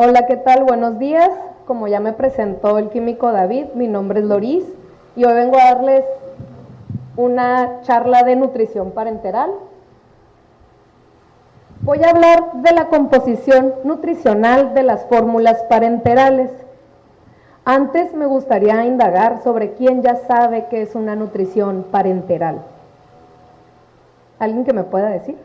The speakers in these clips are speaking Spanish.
Hola, ¿qué tal? Buenos días. Como ya me presentó el químico David, mi nombre es Loris y hoy vengo a darles una charla de nutrición parenteral. Voy a hablar de la composición nutricional de las fórmulas parenterales. Antes me gustaría indagar sobre quién ya sabe qué es una nutrición parenteral. ¿Alguien que me pueda decir?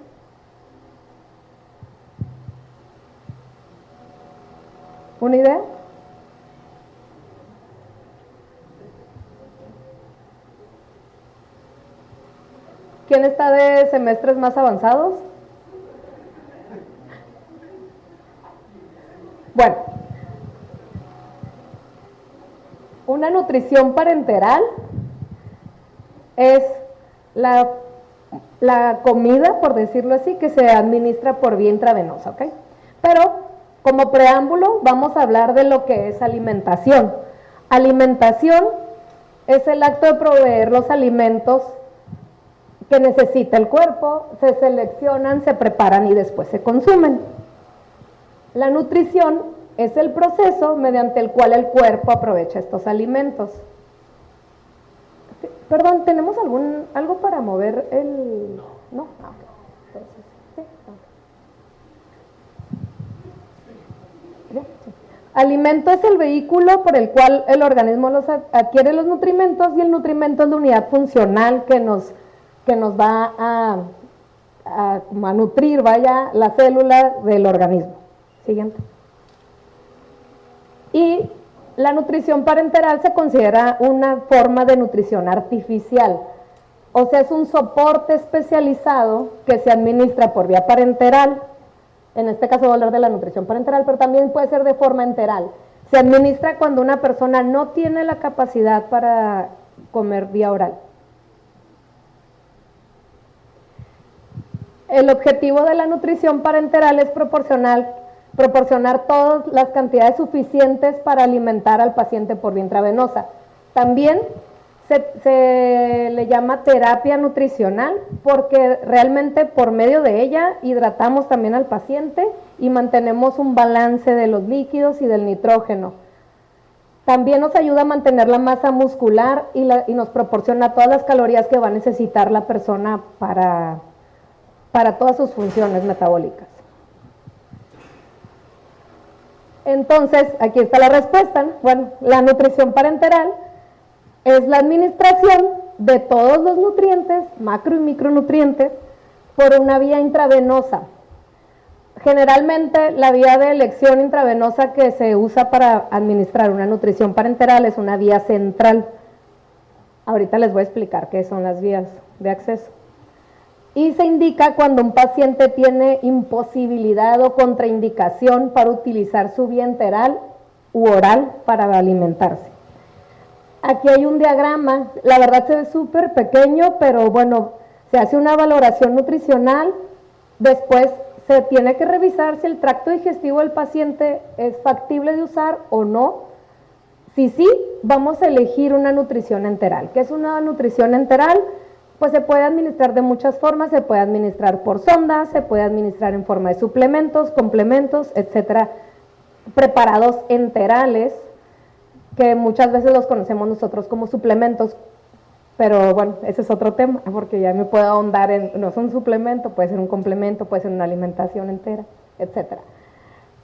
¿Una idea? ¿Quién está de semestres más avanzados? Bueno, una nutrición parenteral es la comida, por decirlo así, que se administra por vía intravenosa, ¿ok? Pero como preámbulo vamos a hablar de lo que es alimentación. Alimentación es el acto de proveer los alimentos que necesita el cuerpo, se seleccionan, se preparan y después se consumen. La nutrición es el proceso mediante el cual el cuerpo aprovecha estos alimentos. Perdón, ¿tenemos algo para mover el...? ¿No? Ah, okay. Entonces, sí, okay. Sí. Alimento es el vehículo por el cual el organismo adquiere los nutrimentos y el nutrimento es la unidad funcional que nos va a nutrir, la célula del organismo. Siguiente. Y la nutrición parenteral se considera una forma de nutrición artificial, o sea, es un soporte especializado que se administra por vía parenteral. En este caso voy a hablar de la nutrición parenteral, pero también puede ser de forma enteral. Se administra cuando una persona no tiene la capacidad para comer vía oral. El objetivo de la nutrición parenteral es proporcionar todas las cantidades suficientes para alimentar al paciente por vía intravenosa. También se le llama terapia nutricional porque realmente por medio de ella hidratamos también al paciente y mantenemos un balance de los líquidos y del nitrógeno. También nos ayuda a mantener la masa muscular y nos proporciona todas las calorías que va a necesitar la persona para todas sus funciones metabólicas. Entonces, aquí está la respuesta. Bueno, la nutrición parenteral es la administración de todos los nutrientes, macro y micronutrientes, por una vía intravenosa. Generalmente, la vía de elección intravenosa que se usa para administrar una nutrición parenteral es una vía central. Ahorita les voy a explicar qué son las vías de acceso. Y se indica cuando un paciente tiene imposibilidad o contraindicación para utilizar su vía enteral u oral para alimentarse. Aquí hay un diagrama, la verdad se ve súper pequeño, pero bueno, se hace una valoración nutricional, después se tiene que revisar si el tracto digestivo del paciente es factible de usar o no. Si sí, vamos a elegir una nutrición enteral. ¿Qué es una nutrición enteral? Pues se puede administrar de muchas formas, se puede administrar por sonda, se puede administrar en forma de suplementos, complementos, etcétera, preparados enterales, que muchas veces los conocemos nosotros como suplementos, pero bueno, ese es otro tema, porque ya me puedo ahondar en, no es un suplemento, puede ser un complemento, puede ser una alimentación entera, etcétera.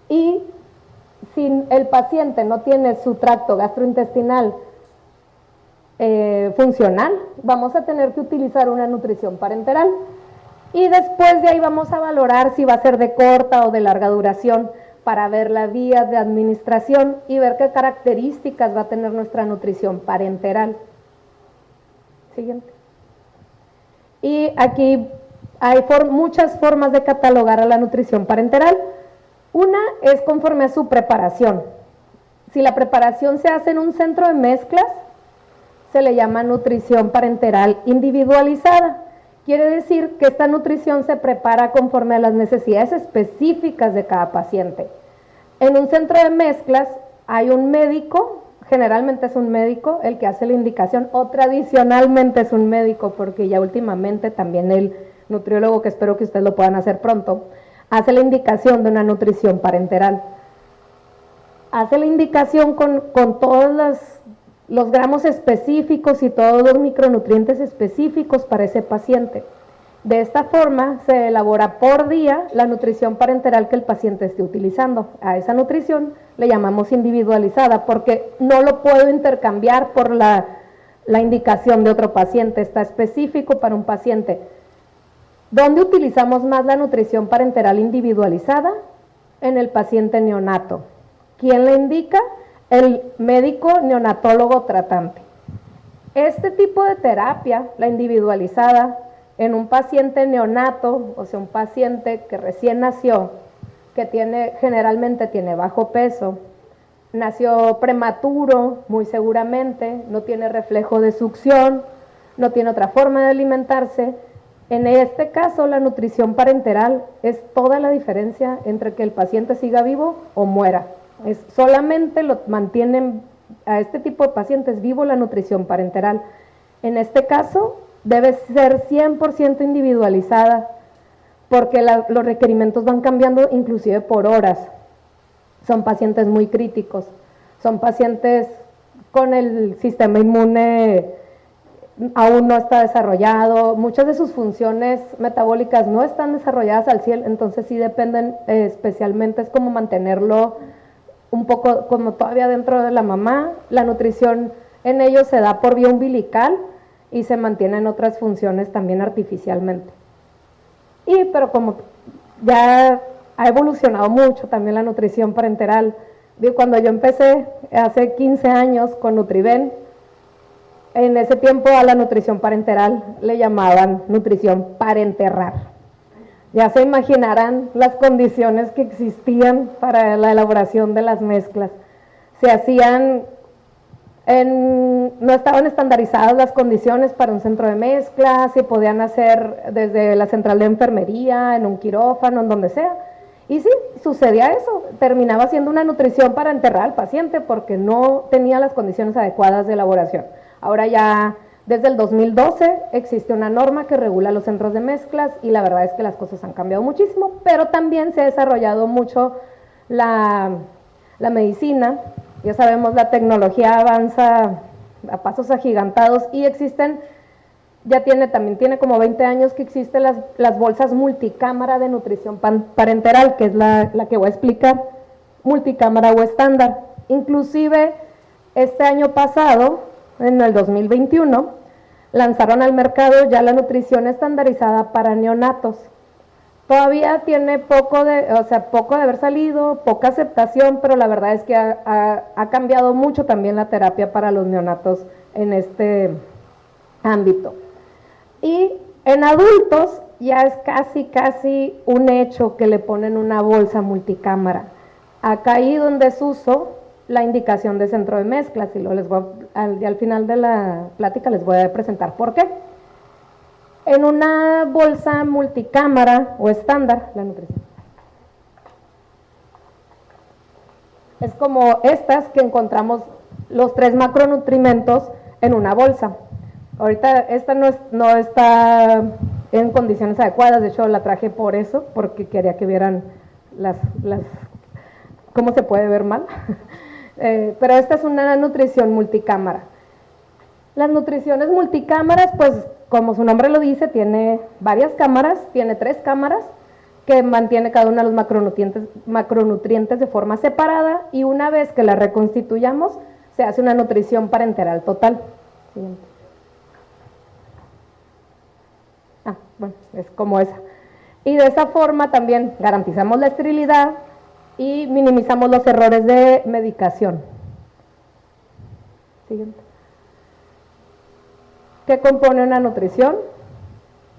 Y si el paciente no tiene su tracto gastrointestinal funcional, vamos a tener que utilizar una nutrición parenteral y después de ahí vamos a valorar si va a ser de corta o de larga duración para ver la vía de administración y ver qué características va a tener nuestra nutrición parenteral. Siguiente. Y aquí hay muchas formas de catalogar a la nutrición parenteral. Una es conforme a su preparación. Si la preparación se hace en un centro de mezclas, se le llama nutrición parenteral individualizada. Quiere decir que esta nutrición se prepara conforme a las necesidades específicas de cada paciente. En un centro de mezclas hay un médico, generalmente es un médico el que hace la indicación, o tradicionalmente es un médico, porque ya últimamente también el nutriólogo, que espero que ustedes lo puedan hacer pronto, hace la indicación de una nutrición parenteral. hace la indicación con todos los gramos específicos y todos los micronutrientes específicos para ese paciente. De esta forma se elabora por día la nutrición parenteral que el paciente esté utilizando. A esa nutrición le llamamos individualizada porque no lo puedo intercambiar por la indicación de otro paciente, está específico para un paciente. ¿Dónde utilizamos más la nutrición parenteral individualizada? En el paciente neonato. ¿Quién le indica? El médico neonatólogo tratante. Este tipo de terapia, la individualizada, en un paciente neonato, o sea, un paciente que recién nació, que generalmente tiene bajo peso, nació prematuro, muy seguramente, no tiene reflejo de succión, no tiene otra forma de alimentarse. En este caso, la nutrición parenteral es toda la diferencia entre que el paciente siga vivo o muera. Solamente lo mantienen a este tipo de pacientes vivo la nutrición parenteral. En este caso, debe ser 100% individualizada porque los requerimientos van cambiando inclusive por horas. Son pacientes muy críticos, son pacientes con el sistema inmune aún no está desarrollado, muchas de sus funciones metabólicas no están desarrolladas al 100%, entonces sí dependen especialmente, es como mantenerlo un poco como todavía dentro de la mamá. La nutrición en ellos se da por vía umbilical y se mantienen otras funciones también artificialmente. Pero como ya ha evolucionado mucho también la nutrición parenteral, cuando yo empecé hace 15 años con Nutriben, en ese tiempo a la nutrición parenteral le llamaban nutrición para enterrar. Ya se imaginarán las condiciones que existían para la elaboración de las mezclas. Se hacían no estaban estandarizadas las condiciones para un centro de mezcla, se podían hacer desde la central de enfermería, en un quirófano, en donde sea. Y sí, sucedía eso, terminaba siendo una nutrición para enterrar al paciente porque no tenía las condiciones adecuadas de elaboración. Ahora ya, desde el 2012, existe una norma que regula los centros de mezclas y la verdad es que las cosas han cambiado muchísimo, pero también se ha desarrollado mucho la medicina. Ya sabemos, la tecnología avanza a pasos agigantados y existen, también tiene como 20 años que existen las bolsas multicámara de nutrición parenteral, que es la que voy a explicar, multicámara o estándar. Inclusive, este año pasado, en el 2021, lanzaron al mercado ya la nutrición estandarizada para neonatos. Todavía tiene poco de haber salido, poca aceptación, pero la verdad es que ha cambiado mucho también la terapia para los neonatos en este ámbito. Y en adultos ya es casi un hecho que le ponen una bolsa multicámara. Ha caído en desuso la indicación de centro de mezclas y al final de la plática les voy a presentar por qué. En una bolsa multicámara o estándar, la nutrición es como estas que encontramos los 3 macronutrimentos en una bolsa. Ahorita esta no está en condiciones adecuadas, de hecho la traje por eso, porque quería que vieran cómo se puede ver mal. Pero esta es una nutrición multicámara. Las nutriciones multicámaras, pues como su nombre lo dice, tiene varias cámaras, tiene 3 cámaras que mantiene cada uno de los macronutrientes de forma separada y una vez que la reconstituyamos se hace una nutrición parenteral total. Siguiente. Bueno, es como esa. Y de esa forma también garantizamos la esterilidad y minimizamos los errores de medicación. Siguiente. ¿Qué compone una nutrición?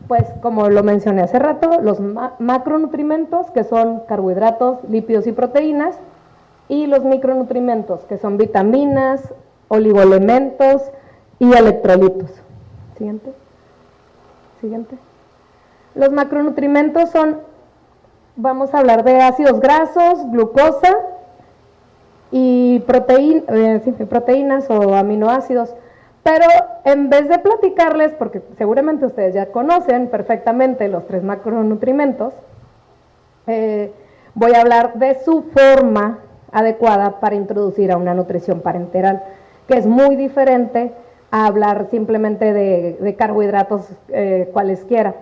Pues como lo mencioné hace rato, los macronutrimentos, que son carbohidratos, lípidos y proteínas, y los micronutrimentos, que son vitaminas, oligoelementos y electrolitos. Siguiente. Los macronutrimentos vamos a hablar de ácidos grasos, glucosa y proteínas o aminoácidos. Pero en vez de platicarles, porque seguramente ustedes ya conocen perfectamente los 3 macronutrimentos, voy a hablar de su forma adecuada para introducir a una nutrición parenteral, que es muy diferente a hablar simplemente de carbohidratos cualesquiera.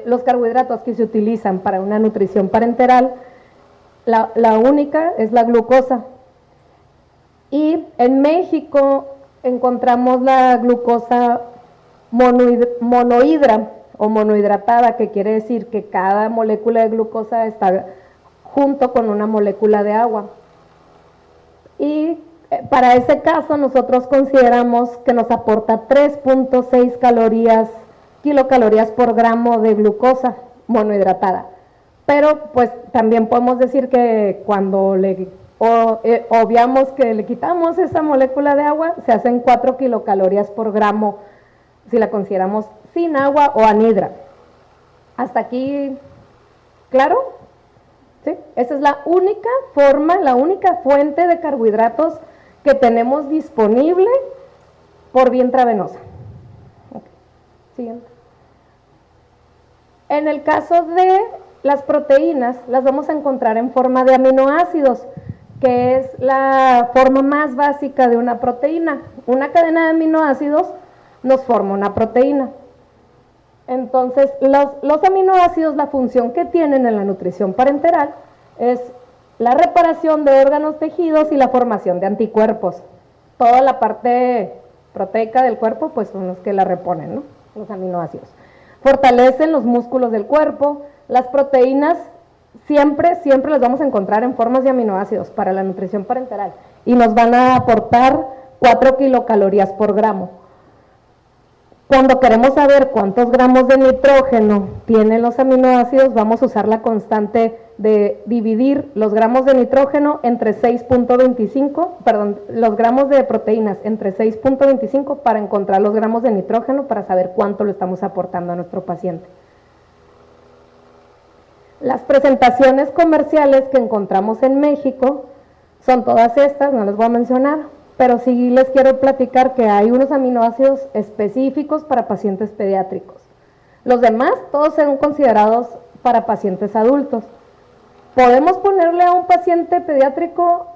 Los carbohidratos que se utilizan para una nutrición parenteral, la única es la glucosa. Y en México encontramos la glucosa monohidra o monohidratada, que quiere decir que cada molécula de glucosa está junto con una molécula de agua. Y para ese caso nosotros consideramos que nos aporta 3.6 kilocalorías por gramo de glucosa monohidratada. Pero pues también podemos decir que cuando obviamos que le quitamos esa molécula de agua, se hacen 4 kilocalorías por gramo si la consideramos sin agua o anhidra. ¿Hasta aquí claro? ¿Sí? Esa es la única forma, la única fuente de carbohidratos que tenemos disponible por vía intravenosa. Okay. Siguiente. En el caso de las proteínas, las vamos a encontrar en forma de aminoácidos, que es la forma más básica de una proteína. Una cadena de aminoácidos nos forma una proteína. Entonces, los aminoácidos, la función que tienen en la nutrición parenteral es la reparación de órganos, tejidos y la formación de anticuerpos. Toda la parte proteica del cuerpo, pues son los que la reponen, ¿no? Los aminoácidos. Fortalecen los músculos del cuerpo. Las proteínas siempre las vamos a encontrar en formas de aminoácidos para la nutrición parenteral y nos van a aportar 4 kilocalorías por gramo. Cuando queremos saber cuántos gramos de nitrógeno tienen los aminoácidos, vamos a usar la constante de dividir los gramos de nitrógeno entre 6.25, los gramos de proteínas entre 6.25 para encontrar los gramos de nitrógeno para saber cuánto le estamos aportando a nuestro paciente. Las presentaciones comerciales que encontramos en México son todas estas, no les voy a mencionar, pero sí les quiero platicar que hay unos aminoácidos específicos para pacientes pediátricos. Los demás, todos son considerados para pacientes adultos. ¿Podemos ponerle a un paciente pediátrico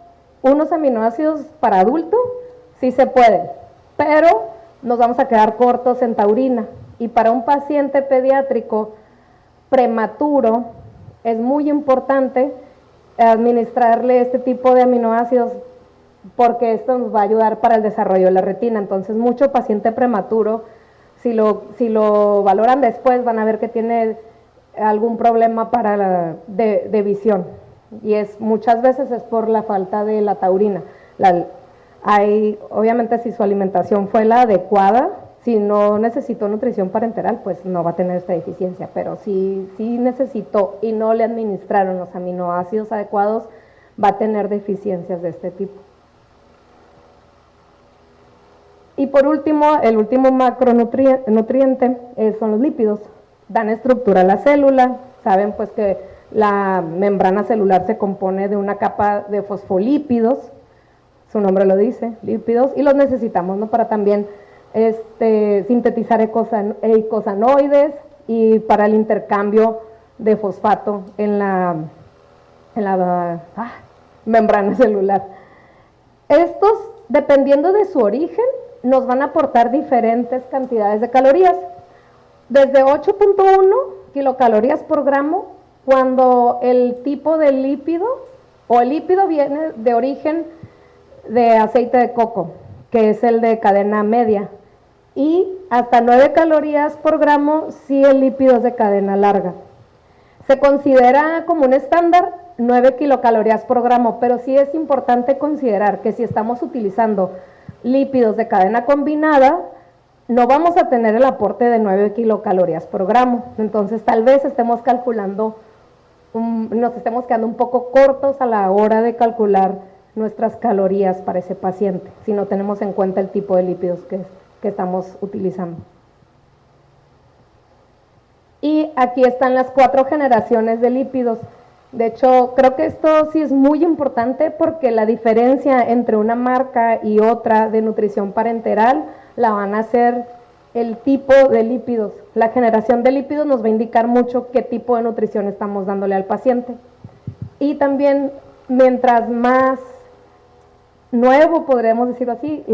unos aminoácidos para adulto? Sí se puede, pero nos vamos a quedar cortos en taurina. Y para un paciente pediátrico prematuro, es muy importante administrarle este tipo de aminoácidos porque esto nos va a ayudar para el desarrollo de la retina. Entonces, mucho paciente prematuro, si lo valoran después, van a ver que tiene algún problema de visión. Y muchas veces es por la falta de la taurina. Obviamente, si su alimentación fue la adecuada, si no necesitó nutrición parenteral, pues no va a tener esta deficiencia. Pero si necesitó y no le administraron los aminoácidos adecuados, va a tener deficiencias de este tipo. Y por último, el último macronutriente son los lípidos. Dan estructura a la célula. Saben pues que la membrana celular se compone de una capa de fosfolípidos, su nombre lo dice, lípidos, y los necesitamos, ¿no? Para también sintetizar eicosanoides y para el intercambio de fosfato en la membrana celular. Estos, dependiendo de su origen, nos van a aportar diferentes cantidades de calorías, desde 8.1 kilocalorías por gramo cuando el tipo de lípido o el lípido viene de origen de aceite de coco, que es el de cadena media, y hasta 9 calorías por gramo si el lípido es de cadena larga. Se considera como un estándar 9 kilocalorías por gramo, pero sí es importante considerar que si estamos utilizando lípidos de cadena combinada, no vamos a tener el aporte de 9 kilocalorías por gramo. Entonces tal vez estemos calculando, nos estemos quedando un poco cortos a la hora de calcular nuestras calorías para ese paciente, si no tenemos en cuenta el tipo de lípidos que estamos utilizando. Y aquí están las 4 generaciones de lípidos. De hecho, creo que esto sí es muy importante porque la diferencia entre una marca y otra de nutrición parenteral la van a hacer el tipo de lípidos. La generación de lípidos nos va a indicar mucho qué tipo de nutrición estamos dándole al paciente. Y también, mientras más nuevo, podríamos decirlo así,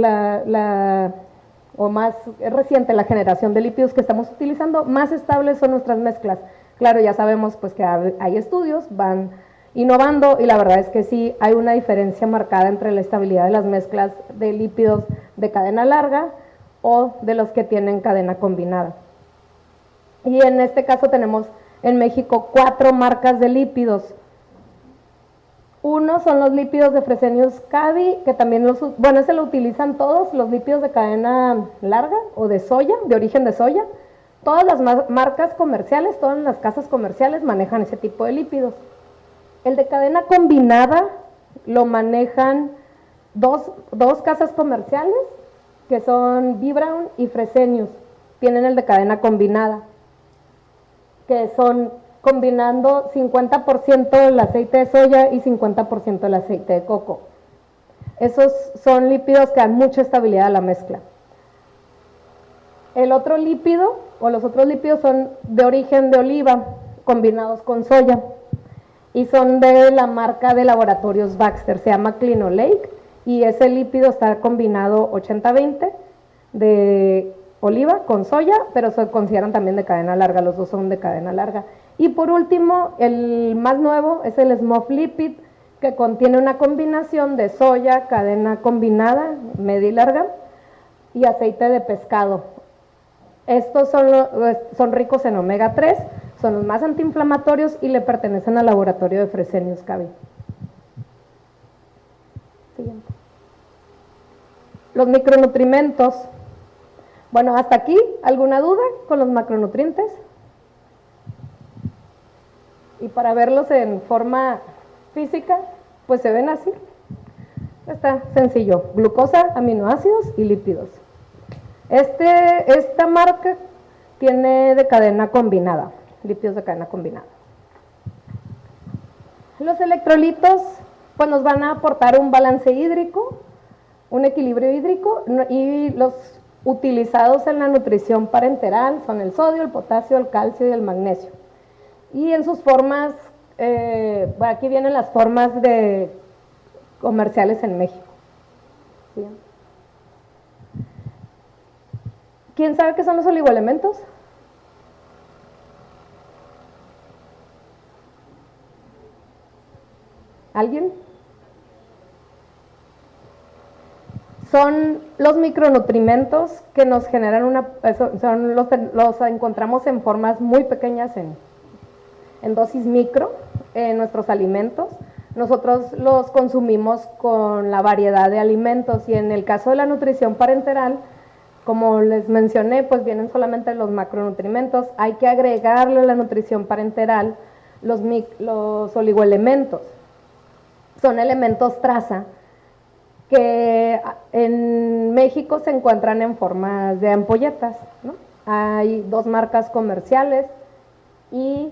o más reciente la generación de lípidos que estamos utilizando, más estables son nuestras mezclas. Claro, ya sabemos pues que hay estudios, van innovando y la verdad es que sí hay una diferencia marcada entre la estabilidad de las mezclas de lípidos de cadena larga o de los que tienen cadena combinada. Y en este caso tenemos en México 4 marcas de lípidos. Uno son los lípidos de Fresenius Kabi, que también ese lo utilizan todos, los lípidos de cadena larga o de soya, de origen de soya. Todas las marcas comerciales, todas las casas comerciales manejan ese tipo de lípidos. El de cadena combinada lo manejan dos casas comerciales, que son B-Braun y Fresenius. Tienen el de cadena combinada, que son combinando 50% del aceite de soya y 50% del aceite de coco. Esos son lípidos que dan mucha estabilidad a la mezcla. El otro lípido, o los otros lípidos, son de origen de oliva, combinados con soya, y son de la marca de laboratorios Baxter, se llama Clinolake, y ese lípido está combinado 80-20 de oliva con soya, pero se consideran también de cadena larga, los dos son de cadena larga. Y por último, el más nuevo es el SMOF Lipid, que contiene una combinación de soya, cadena combinada, media y larga, y aceite de pescado. Estos son ricos en omega 3, son los más antiinflamatorios y le pertenecen al laboratorio de Fresenius Kabi. Siguiente. Los micronutrimentos. Bueno, hasta aquí, ¿alguna duda con los macronutrientes? Y para verlos en forma física, pues se ven así. Está sencillo, glucosa, aminoácidos y lípidos. Esta marca tiene de cadena combinada, lípidos de cadena combinada. Los electrolitos pues nos van a aportar un balance hídrico, un equilibrio hídrico, y los utilizados en la nutrición parenteral son el sodio, el potasio, el calcio y el magnesio. Y en sus formas, aquí vienen las formas comerciales en México. ¿Sí? ¿Quién sabe qué son los oligoelementos? ¿Alguien? Son los micronutrimentos que nos generan los encontramos en formas muy pequeñas en dosis micro en nuestros alimentos. Nosotros los consumimos con la variedad de alimentos y en el caso de la nutrición parenteral, como les mencioné, pues vienen solamente los macronutrimentos. Hay que agregarle a la nutrición parenteral los oligoelementos. Son elementos traza que en México se encuentran en formas de ampolletas, ¿no? Hay 2 marcas comerciales y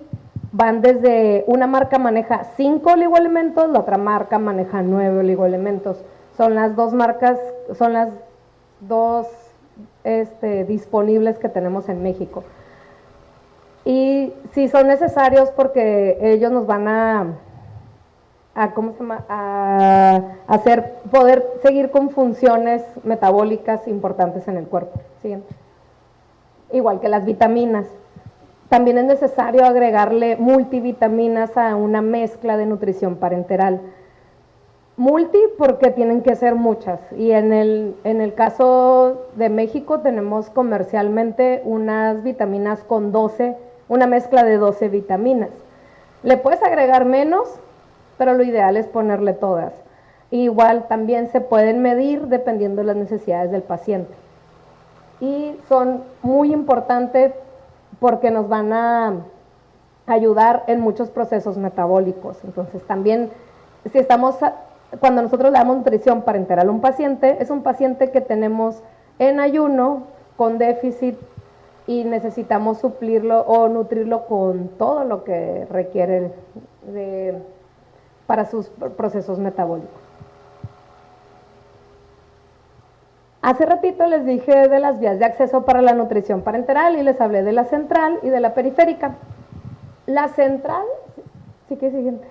van desde, una marca maneja 5 oligoelementos, la otra marca maneja 9 oligoelementos. Son las 2 marcas, son las 2 disponibles que tenemos en México. Y sí son necesarios porque ellos nos van a hacer poder seguir con funciones metabólicas importantes en el cuerpo. Siguiente. Igual que las vitaminas. También es necesario agregarle multivitaminas a una mezcla de nutrición parenteral. Multi porque tienen que ser muchas, y en el caso de México tenemos comercialmente unas vitaminas con 12, una mezcla de 12 vitaminas. Le puedes agregar menos, pero lo ideal es ponerle todas. Igual también se pueden medir dependiendo de las necesidades del paciente. Y son muy importantes porque nos van a ayudar en muchos procesos metabólicos. Entonces también, cuando nosotros le damos nutrición parenteral a un paciente, es un paciente que tenemos en ayuno, con déficit, y necesitamos suplirlo o nutrirlo con todo lo que requiere para sus procesos metabólicos. Hace ratito les dije de las vías de acceso para la nutrición parenteral y les hablé de la central y de la periférica. La central, sí que es siguiente.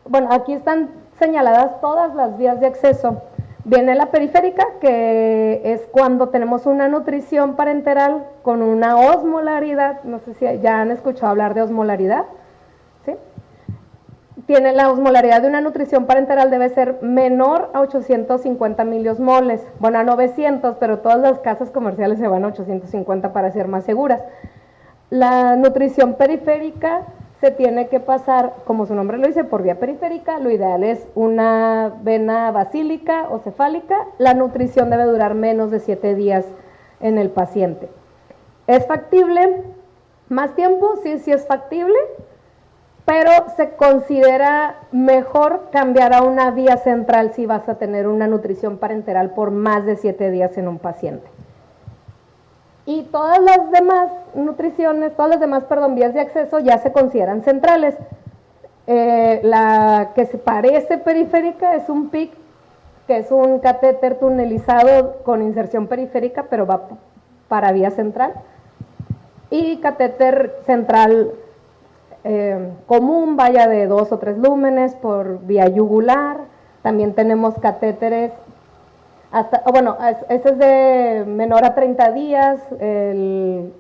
Bueno, aquí están señaladas todas las vías de acceso. Viene la periférica, que es cuando tenemos una nutrición parenteral con una osmolaridad, no sé si ya han escuchado hablar de osmolaridad, ¿sí? Tiene la osmolaridad de una nutrición parenteral debe ser menor a 850 miliosmoles, bueno, a 900, pero todas las casas comerciales se van a 850 para ser más seguras. La nutrición periférica se tiene que pasar, como su nombre lo dice, por vía periférica. Lo ideal es una vena basílica o cefálica. La nutrición debe durar menos de 7 días en el paciente. ¿Es factible? ¿Más tiempo? Sí, sí es factible, pero se considera mejor cambiar a una vía central si vas a tener una nutrición parenteral por más de 7 días en un paciente. Y todas las demás vías de acceso ya se consideran centrales. La que se parece periférica es un PIC, que es un catéter tunelizado con inserción periférica, pero va para vía central. Y catéter central común, vaya de 2 o 3 lúmenes por vía yugular. También tenemos catéteres ese es de menor a 30 días, el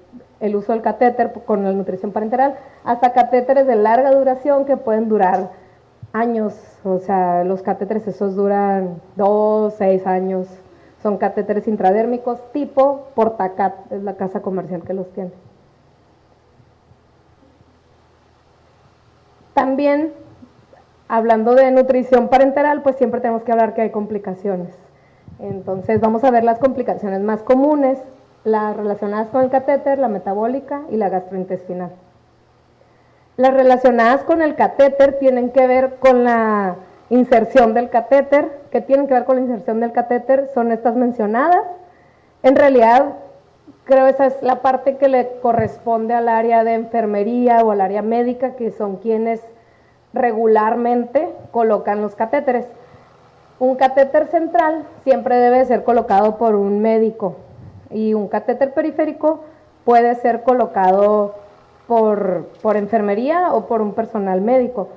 uso del catéter con la nutrición parenteral, hasta catéteres de larga duración que pueden durar años. O sea, los catéteres esos duran 2, 6 años. Son catéteres intradérmicos tipo Portacat, es la casa comercial que los tiene. También, hablando de nutrición parenteral, pues siempre tenemos que hablar que hay complicaciones. Entonces vamos a ver las complicaciones más comunes, las relacionadas con el catéter, la metabólica y la gastrointestinal. Las relacionadas con el catéter tienen que ver con la inserción del catéter. ¿Qué tienen que ver con la inserción del catéter? Son estas mencionadas. En realidad, creo esa es la parte que le corresponde al área de enfermería o al área médica, que son quienes regularmente colocan los catéteres. Un catéter central siempre debe ser colocado por un médico y un catéter periférico puede ser colocado por enfermería o por un personal médico.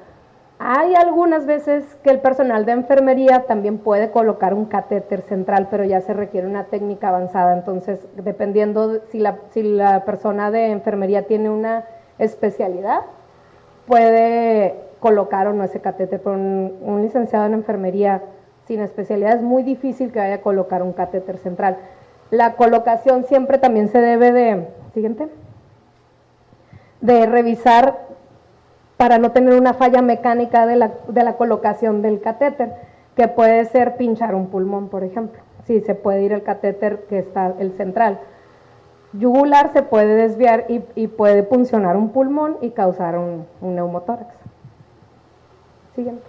Hay algunas veces que el personal de enfermería también puede colocar un catéter central, pero ya se requiere una técnica avanzada. Entonces, dependiendo si la persona de enfermería tiene una especialidad, puede colocar o no ese catéter. Pero un licenciado en enfermería sin especialidad es muy difícil que vaya a colocar un catéter central. La colocación siempre también se debe de revisar para no tener una falla mecánica de la colocación del catéter, que puede ser pinchar un pulmón, por ejemplo. Sí, se puede ir el catéter que está el central. Yugular se puede desviar y puede puncionar un pulmón y causar un neumotórax. Siguiente.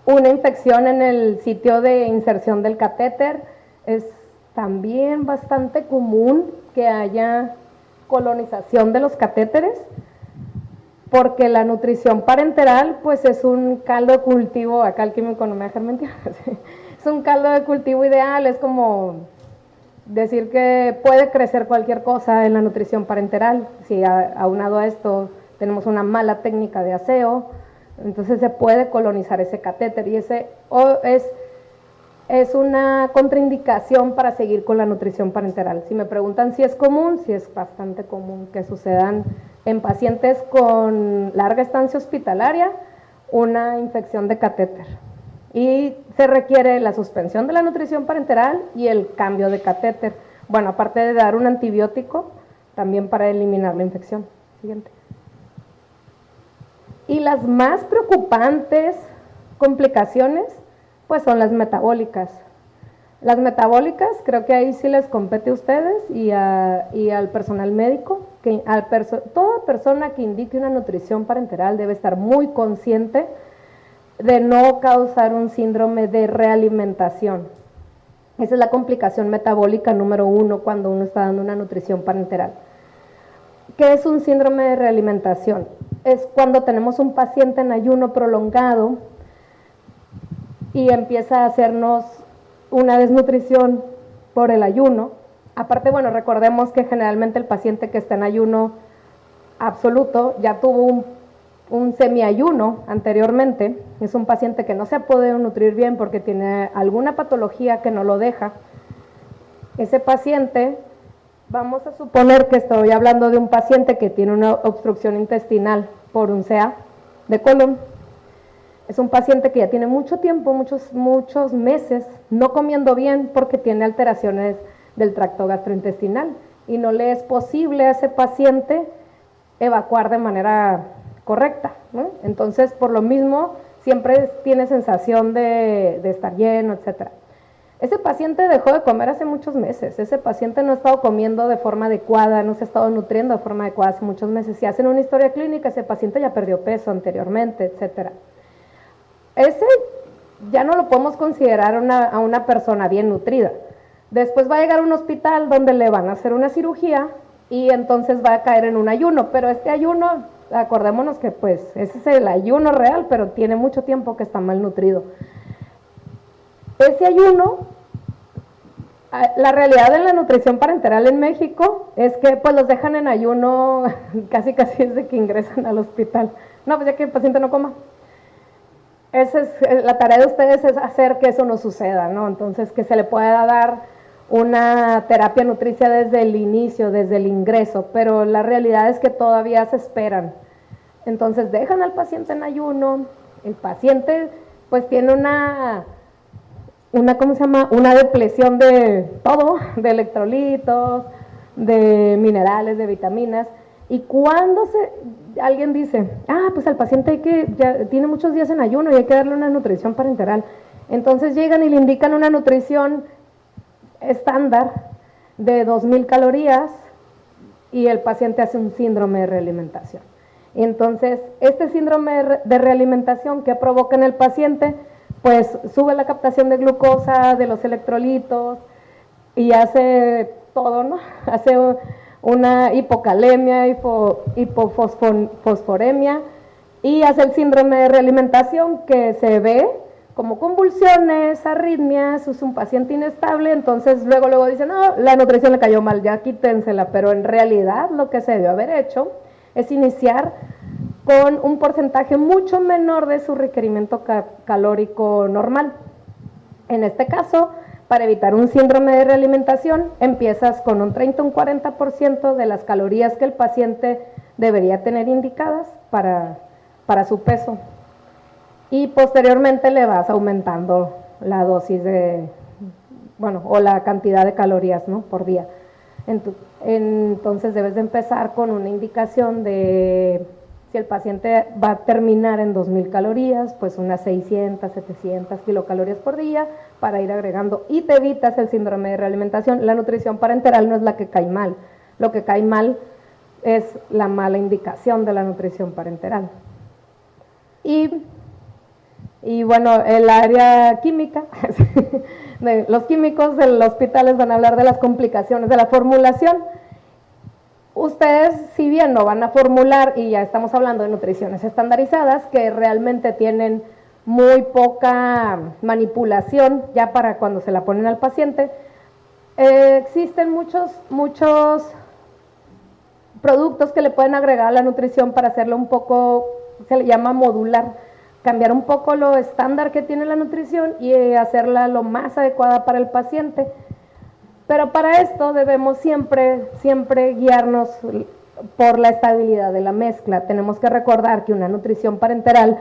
Una infección en el sitio de inserción del catéter. Es también bastante común que haya colonización de los catéteres, porque la nutrición parenteral pues es un caldo de cultivo, acá el químico no me deja mentir, es un caldo de cultivo ideal. Es como decir que puede crecer cualquier cosa en la nutrición parenteral. Si aunado a esto tenemos una mala técnica de aseo, entonces se puede colonizar ese catéter y ese es una contraindicación para seguir con la nutrición parenteral. Si me preguntan si es común, sí es bastante común que sucedan en pacientes con larga estancia hospitalaria una infección de catéter. Y se requiere la suspensión de la nutrición parenteral y el cambio de catéter. Bueno, aparte de dar un antibiótico, también para eliminar la infección. Siguiente. Y las más preocupantes complicaciones, pues son las metabólicas. Las metabólicas, creo que ahí sí les compete a ustedes y al personal médico, que toda persona que indique una nutrición parenteral debe estar muy consciente de no causar un síndrome de realimentación. Esa es la complicación metabólica número 1 cuando uno está dando una nutrición parenteral. ¿Qué es un síndrome de realimentación? Es cuando tenemos un paciente en ayuno prolongado y empieza a hacernos una desnutrición por el ayuno. Aparte, bueno, recordemos que generalmente el paciente que está en ayuno absoluto ya tuvo un semiayuno anteriormente, es un paciente que no se ha podido nutrir bien porque tiene alguna patología que no lo deja. Ese paciente, vamos a suponer que estoy hablando de un paciente que tiene una obstrucción intestinal por un CA de colon. Es un paciente que ya tiene mucho tiempo, muchos meses, no comiendo bien porque tiene alteraciones del tracto gastrointestinal y no le es posible a ese paciente evacuar de manera correcta, ¿no? Entonces, por lo mismo, siempre tiene sensación de estar lleno, etcétera. Ese paciente dejó de comer hace muchos meses, ese paciente no ha estado comiendo de forma adecuada, no se ha estado nutriendo de forma adecuada hace muchos meses. Si hacen una historia clínica, ese paciente ya perdió peso anteriormente, etcétera. Ese ya no lo podemos considerar a una persona bien nutrida. Después va a llegar a un hospital donde le van a hacer una cirugía y entonces va a caer en un ayuno, pero este ayuno, acordémonos que pues ese es el ayuno real, pero tiene mucho tiempo que está mal nutrido. Ese ayuno, la realidad de la nutrición parenteral en México es que pues los dejan en ayuno casi desde que ingresan al hospital. No, pues ya que el paciente no coma. Esa es, la tarea de ustedes es hacer que eso no suceda, ¿no? Entonces, que se le pueda dar una terapia nutricia desde el inicio, desde el ingreso, pero la realidad es que todavía se esperan. Entonces, dejan al paciente en ayuno, el paciente pues tiene una ¿cómo se llama? Una depleción de todo, de electrolitos, de minerales, de vitaminas, y cuando alguien dice, pues al paciente ya tiene muchos días en ayuno y hay que darle una nutrición parenteral, entonces llegan y le indican una nutrición estándar de 2000 calorías y el paciente hace un síndrome de realimentación. Entonces, este síndrome de realimentación que provoca en el paciente, pues sube la captación de glucosa, de los electrolitos y hace todo, ¿no? Hace una hipocalemia, hipofosforemia y hace el síndrome de realimentación que se ve como convulsiones, arritmias, es un paciente inestable, entonces luego dicen, no, la nutrición le cayó mal, ya quítensela, pero en realidad lo que se debió haber hecho es iniciar con un porcentaje mucho menor de su requerimiento calórico normal. En este caso, para evitar un síndrome de realimentación, empiezas con un 30 o un 40% de las calorías que el paciente debería tener indicadas para su peso. Y posteriormente le vas aumentando la dosis o la cantidad de calorías, ¿no?, por día. Entonces debes de empezar con una indicación de si el paciente va a terminar en 2000 calorías, pues unas 600, 700 kilocalorías por día para ir agregando y te evitas el síndrome de realimentación. La nutrición parenteral no es la que cae mal, lo que cae mal es la mala indicación de la nutrición parenteral. Y bueno, el área química, los químicos de los hospitales van a hablar de las complicaciones de la formulación. Ustedes, si bien no van a formular, y ya estamos hablando de nutriciones estandarizadas, que realmente tienen muy poca manipulación ya para cuando se la ponen al paciente, existen muchos productos que le pueden agregar a la nutrición para hacerlo un poco, se le llama modular, cambiar un poco lo estándar que tiene la nutrición y hacerla lo más adecuada para el paciente. Pero para esto debemos siempre guiarnos por la estabilidad de la mezcla. Tenemos que recordar que una nutrición parenteral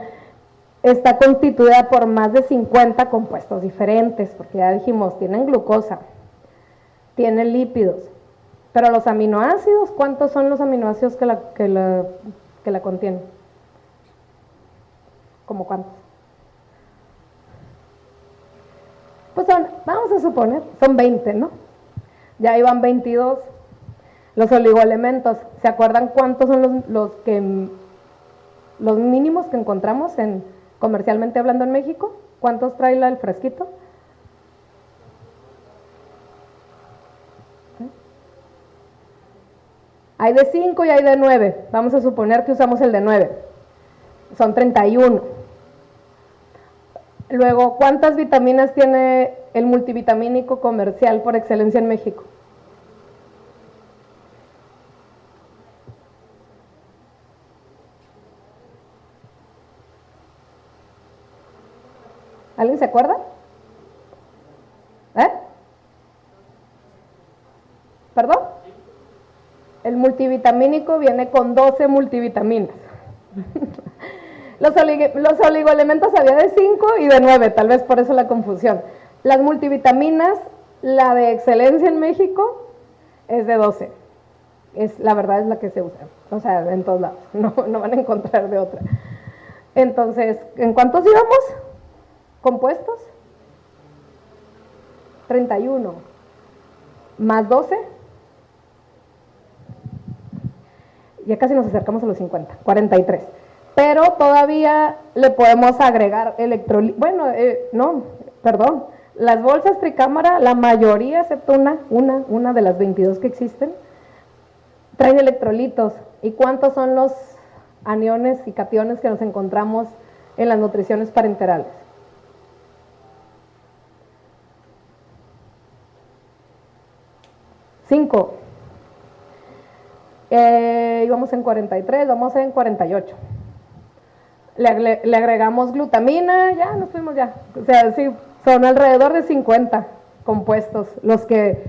está constituida por más de 50 compuestos diferentes, porque ya dijimos, tienen glucosa, tienen lípidos, pero los aminoácidos, ¿cuántos son los aminoácidos que la contienen? ¿Cómo cuántos? Pues vamos a suponer, son 20, ¿no? Ya iban 22. Los oligoelementos, ¿se acuerdan cuántos son los mínimos que encontramos comercialmente hablando en México? ¿Cuántos trae el frasquito? Hay de 5 y hay de 9. Vamos a suponer que usamos el de 9. Son 31. Luego, ¿cuántas vitaminas tiene el multivitamínico comercial por excelencia en México? ¿Alguien se acuerda? ¿Eh? ¿Perdón? El multivitamínico viene con 12 multivitaminas. Los oligoelementos había de 5 y de 9, tal vez por eso la confusión. Las multivitaminas, la de excelencia en México, es de 12. La verdad es la que se usa, o sea, en todos lados, no van a encontrar de otra. Entonces, ¿en cuántos íbamos? ¿Compuestos? 31. ¿Más 12? Ya casi nos acercamos a los 50, 43. Pero todavía le podemos agregar electrolitos. Bueno, las bolsas tricámara, la mayoría, excepto una de las 22 que existen, traen electrolitos. ¿Y cuántos son los aniones y cationes que nos encontramos en las nutriciones parenterales? 5. Íbamos en 43, vamos en 48. Le agregamos glutamina, ya nos fuimos ya. O sea, sí, son alrededor de 50 compuestos los que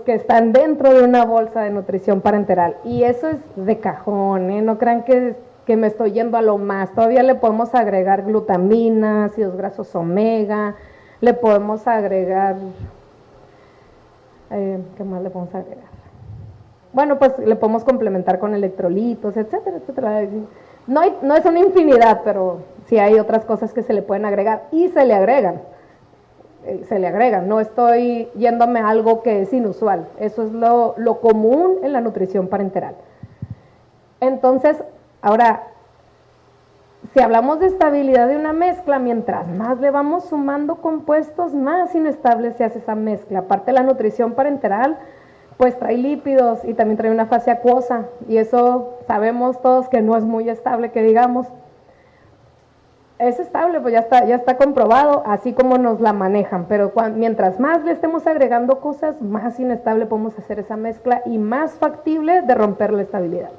están dentro de una bolsa de nutrición parenteral. Y eso es de cajón, ¿eh? No crean que me estoy yendo a lo más. Todavía le podemos agregar glutamina, ácidos grasos omega, le podemos agregar, ¿qué más le podemos agregar? Bueno, pues le podemos complementar con electrolitos, etcétera, etcétera. No es una infinidad, pero sí hay otras cosas que se le pueden agregar y se le agregan. No estoy yéndome a algo que es inusual. Eso es lo común en la nutrición parenteral. Entonces, ahora, si hablamos de estabilidad de una mezcla, mientras más le vamos sumando compuestos, más inestable se hace esa mezcla. Aparte, la nutrición parenteral pues trae lípidos y también trae una fase acuosa, y eso sabemos todos que no es muy estable, que digamos. Es estable, pues ya está comprobado, así como nos la manejan, pero mientras más le estemos agregando cosas, más inestable podemos hacer esa mezcla y más factible de romper la estabilidad.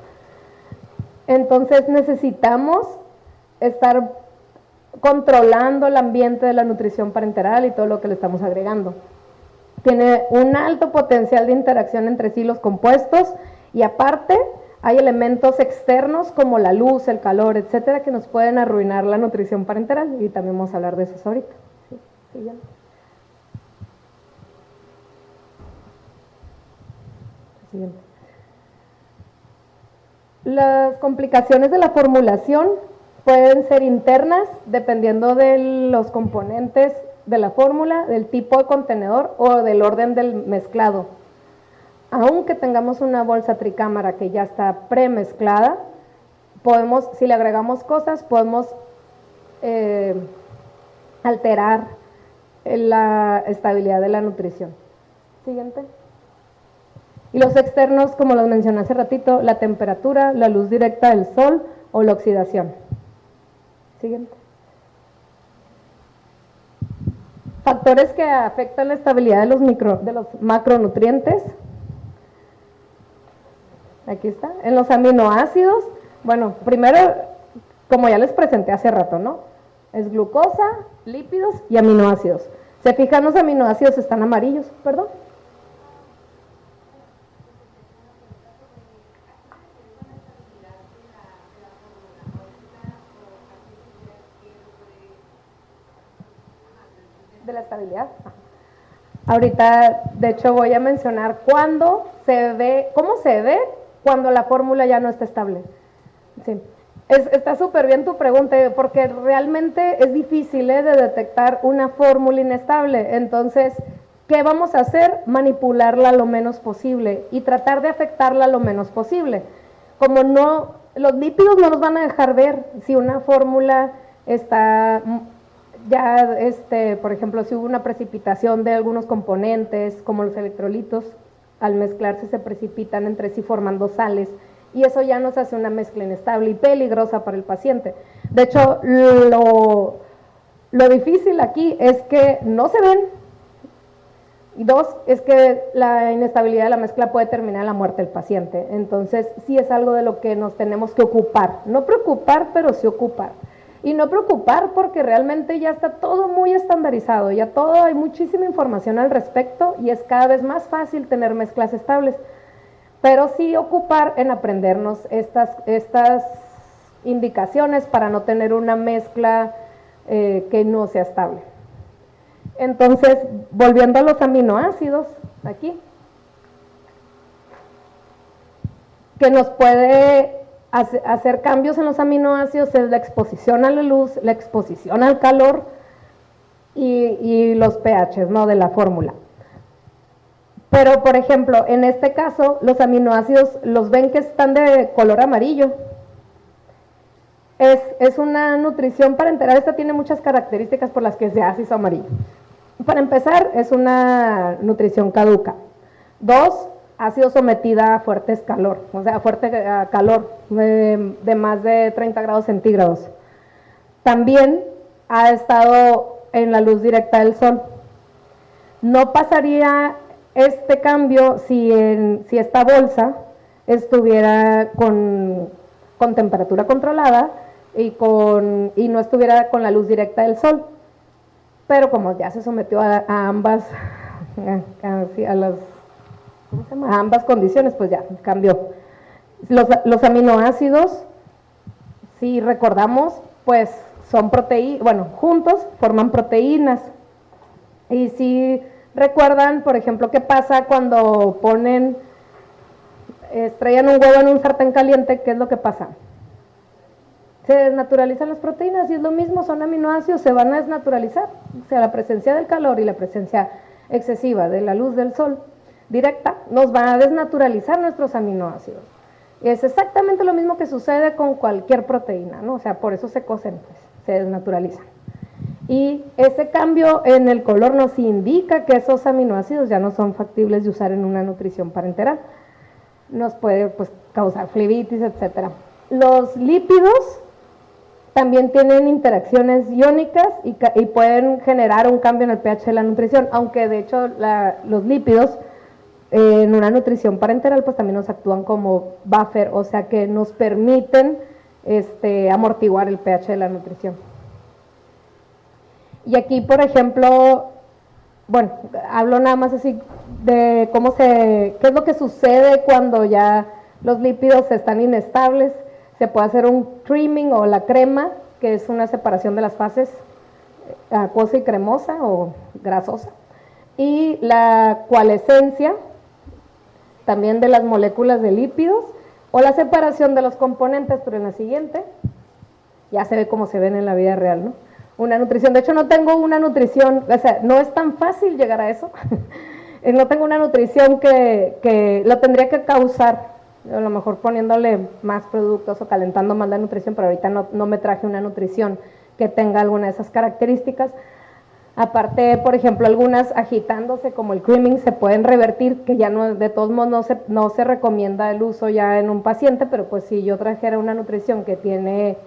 Entonces necesitamos estar controlando el ambiente de la nutrición parenteral y todo lo que le estamos agregando. Tiene un alto potencial de interacción entre sí los compuestos, y aparte hay elementos externos como la luz, el calor, etcétera, que nos pueden arruinar la nutrición parenteral, y también vamos a hablar de eso ahorita. Sí, siguiente. Siguiente. Las complicaciones de la formulación pueden ser internas, dependiendo de los componentes de la fórmula, del tipo de contenedor o del orden del mezclado. Aunque tengamos una bolsa tricámara que ya está premezclada, si le agregamos cosas, podemos alterar la estabilidad de la nutrición. Siguiente. Y los externos, como los mencioné hace ratito, la temperatura, la luz directa del sol o la oxidación. Siguiente. Factores que afectan la estabilidad de los macronutrientes. Aquí está. En los aminoácidos, bueno, primero, como ya les presenté hace rato, ¿no? Es glucosa, lípidos y aminoácidos. ¿Se fijan? Los aminoácidos están amarillos, perdón. De la estabilidad. Ahorita, de hecho, voy a mencionar cómo se ve cuando la fórmula ya no está estable. Sí. Está súper bien tu pregunta, porque realmente es difícil de detectar una fórmula inestable. Entonces, ¿qué vamos a hacer? Manipularla lo menos posible y tratar de afectarla lo menos posible. Como los lípidos no nos van a dejar ver si una fórmula está ya, por ejemplo, si hubo una precipitación de algunos componentes, como los electrolitos, al mezclarse se precipitan entre sí formando sales, y eso ya nos hace una mezcla inestable y peligrosa para el paciente. De hecho, lo difícil aquí es que no se ven, y dos, es que la inestabilidad de la mezcla puede terminar en la muerte del paciente. Entonces, sí es algo de lo que nos tenemos que ocupar, no preocupar, pero sí ocupar. Y no preocupar porque realmente ya está todo muy estandarizado, ya todo, hay muchísima información al respecto y es cada vez más fácil tener mezclas estables. Pero sí ocupar en aprendernos estas indicaciones para no tener una mezcla que no sea estable. Entonces, volviendo a los aminoácidos, aquí, que nos puede hacer cambios en los aminoácidos es la exposición a la luz, la exposición al calor y los pHs, ¿no?, de la fórmula. Pero, por ejemplo, en este caso, los aminoácidos, los ven que están de color amarillo. Es una nutrición parenteral, esta tiene muchas características por las que se hace eso amarillo. Para empezar, es una nutrición caduca. 2, ha sido sometida a fuertes calor, o sea, a fuerte calor de más de 30 grados centígrados. También ha estado en la luz directa del sol. No pasaría este cambio si esta bolsa estuviera con temperatura controlada y no estuviera con la luz directa del sol. Pero como ya se sometió a ambas, a ambas condiciones, pues ya cambió. Los aminoácidos, si recordamos, pues son proteínas, bueno, juntos forman proteínas. Y si recuerdan, por ejemplo, qué pasa cuando estrellan un huevo en un sartén caliente, ¿qué es lo que pasa? Se desnaturalizan las proteínas y es lo mismo, son aminoácidos, se van a desnaturalizar. O sea, la presencia del calor y la presencia excesiva de la luz del sol directa nos va a desnaturalizar nuestros aminoácidos. Y es exactamente lo mismo que sucede con cualquier proteína, ¿no? O sea, por eso se cocen, pues, se desnaturalizan. Y ese cambio en el color nos indica que esos aminoácidos ya no son factibles de usar en una nutrición parenteral. Nos puede, pues, causar flebitis, etc. Los lípidos también tienen interacciones iónicas y pueden generar un cambio en el pH de la nutrición, aunque de hecho los lípidos en una nutrición parenteral pues también nos actúan como buffer, o sea que nos permiten amortiguar el pH de la nutrición. Y aquí, por ejemplo, bueno, hablo nada más así de qué es lo que sucede cuando ya los lípidos están inestables. Se puede hacer un creaming o la crema, que es una separación de las fases acuosa y cremosa o grasosa. Y la coalescencia, también de las moléculas de lípidos, o la separación de los componentes, pero en la siguiente ya se ve como se ven en la vida real, ¿no? Una nutrición, de hecho no tengo una nutrición, o sea, no es tan fácil llegar a eso. No tengo una nutrición que lo tendría que causar, a lo mejor poniéndole más productos o calentando más la nutrición, pero ahorita no me traje una nutrición que tenga alguna de esas características. Aparte, por ejemplo, algunas agitándose como el creaming se pueden revertir, que ya no, de todos modos no se recomienda el uso ya en un paciente, pero pues si yo trajera una nutrición que tiene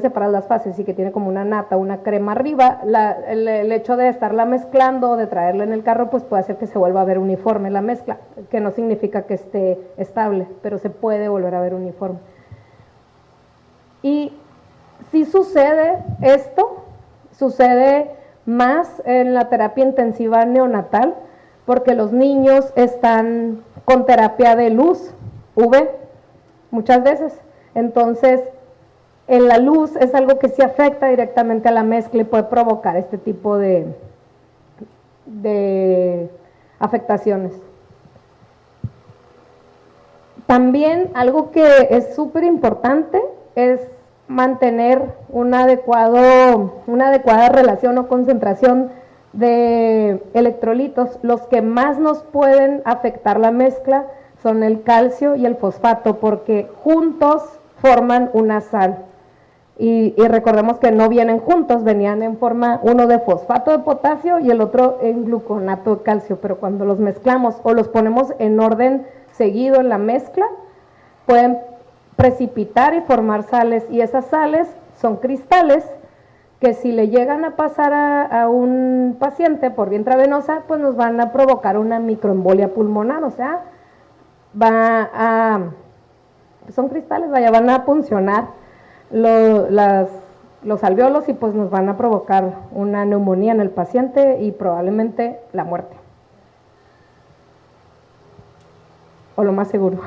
separadas las fases y que tiene como una nata, una crema arriba, el hecho de estarla mezclando o de traerla en el carro, pues puede hacer que se vuelva a ver uniforme la mezcla, que no significa que esté estable, pero se puede volver a ver uniforme. Y si sucede esto, sucede más en la terapia intensiva neonatal, porque los niños están con terapia de luz, UV, muchas veces. Entonces, en la luz es algo que sí afecta directamente a la mezcla y puede provocar este tipo de afectaciones. También algo que es súper importante es mantener una adecuada relación o concentración de electrolitos. Los que más nos pueden afectar la mezcla son el calcio y el fosfato, porque juntos forman una sal. Y recordemos que no vienen juntos, venían en forma uno de fosfato de potasio y el otro en gluconato de calcio, pero cuando los mezclamos o los ponemos en orden seguido en la mezcla, pueden precipitar y formar sales, y esas sales son cristales que si le llegan a pasar a un paciente por vía intravenosa, pues nos van a provocar una microembolia pulmonar, o sea, son cristales, van a puncionar los alvéolos y pues nos van a provocar una neumonía en el paciente y probablemente la muerte. O lo más seguro.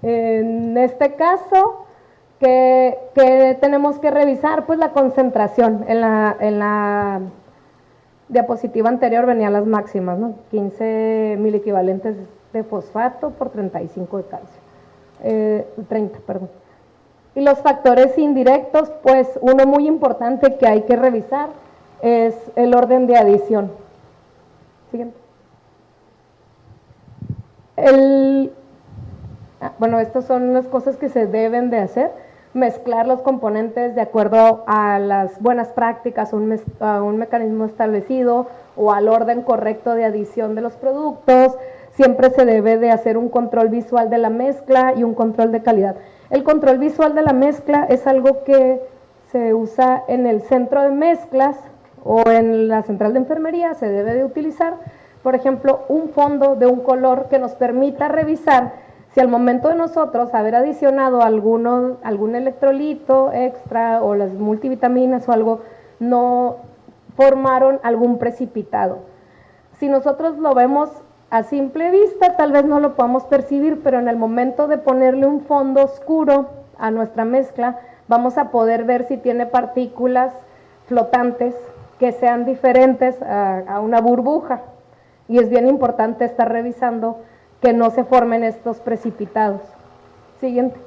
En este caso, ¿qué tenemos que revisar? Pues la concentración. En la diapositiva anterior venían las máximas, ¿no? 15 miliequivalentes de fosfato por 35 de calcio. 30, perdón. Y los factores indirectos, pues uno muy importante que hay que revisar es el orden de adición. Siguiente. Bueno, estas son las cosas que se deben de hacer, mezclar los componentes de acuerdo a las buenas prácticas, a un mecanismo establecido o al orden correcto de adición de los productos. Siempre se debe de hacer un control visual de la mezcla y un control de calidad. El control visual de la mezcla es algo que se usa en el centro de mezclas o en la central de enfermería. Se debe de utilizar, por ejemplo, un fondo de un color que nos permita revisar si al momento de nosotros haber adicionado algún electrolito extra o las multivitaminas o algo, no formaron algún precipitado. Si nosotros lo vemos a simple vista, tal vez no lo podamos percibir, pero en el momento de ponerle un fondo oscuro a nuestra mezcla, vamos a poder ver si tiene partículas flotantes que sean diferentes a una burbuja. Y es bien importante estar revisando que no se formen estos precipitados. Siguiente.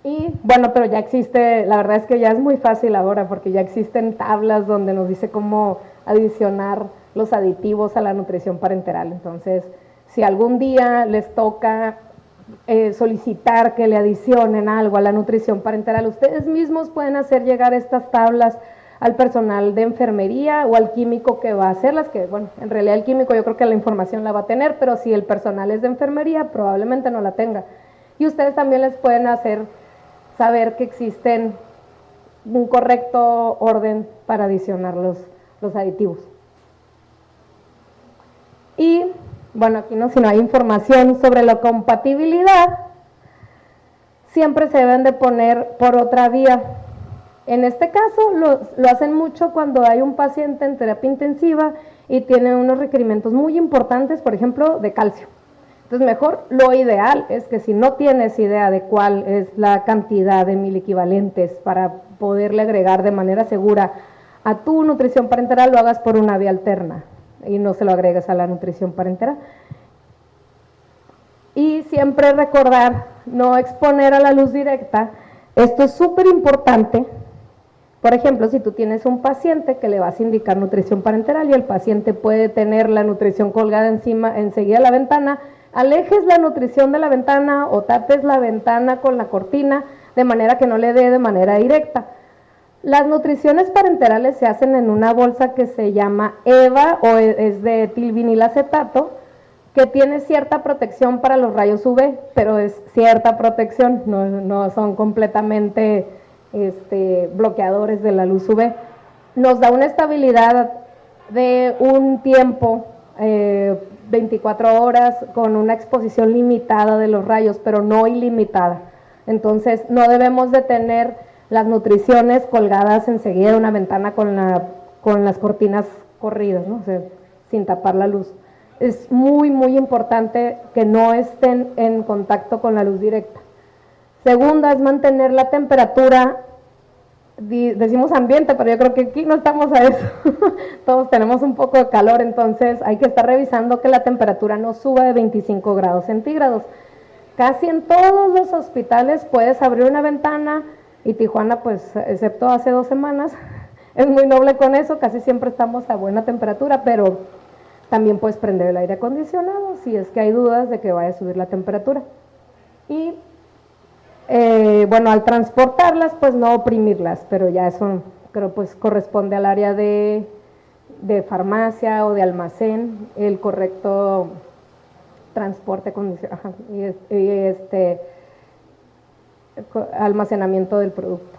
Y bueno, pero ya existe, la verdad es que ya es muy fácil ahora, porque ya existen tablas donde nos dice cómo adicionar los aditivos a la nutrición parenteral. Entonces, si algún día les toca solicitar que le adicionen algo a la nutrición parenteral, ustedes mismos pueden hacer llegar estas tablas al personal de enfermería o al químico que va a hacerlas, que bueno, en realidad el químico yo creo que la información la va a tener, pero si el personal es de enfermería, probablemente no la tenga. Y ustedes también les pueden hacer saber que existen un correcto orden para adicionar los aditivos. Y bueno, aquí no, si no hay información sobre la compatibilidad, siempre se deben de poner por otra vía. En este caso lo hacen mucho cuando hay un paciente en terapia intensiva y tiene unos requerimientos muy importantes, por ejemplo, de calcio. Entonces, mejor, lo ideal es que si no tienes idea de cuál es la cantidad de miliequivalentes para poderle agregar de manera segura a tu nutrición parenteral, lo hagas por una vía alterna y no se lo agregues a la nutrición parenteral. Y siempre recordar no exponer a la luz directa. Esto es súper importante. Por ejemplo, si tú tienes un paciente que le vas a indicar nutrición parenteral y el paciente puede tener la nutrición colgada enseguida de la ventana, alejes la nutrición de la ventana o tapes la ventana con la cortina de manera que no le dé de manera directa. Las nutriciones parenterales se hacen en una bolsa que se llama EVA o es de etilvinilacetato, que tiene cierta protección para los rayos UV, pero es cierta protección, no son completamente bloqueadores de la luz UV. Nos da una estabilidad de un tiempo, 24 horas, con una exposición limitada de los rayos, pero no ilimitada. Entonces, no debemos de tener las nutriciones colgadas enseguida de una ventana con las cortinas corridas, ¿no? O sea, sin tapar la luz. Es muy, muy importante que no estén en contacto con la luz directa. Segunda es mantener la temperatura, decimos ambiente, pero yo creo que aquí no estamos a eso. Todos tenemos un poco de calor, entonces hay que estar revisando que la temperatura no suba de 25 grados centígrados. Casi en todos los hospitales puedes abrir una ventana y Tijuana, pues, excepto hace 2 semanas, es muy noble con eso, casi siempre estamos a buena temperatura, pero también puedes prender el aire acondicionado si es que hay dudas de que vaya a subir la temperatura. Y bueno, al transportarlas, pues no oprimirlas, pero ya eso creo pues corresponde al área de farmacia o de almacén, el correcto transporte, almacenamiento del producto.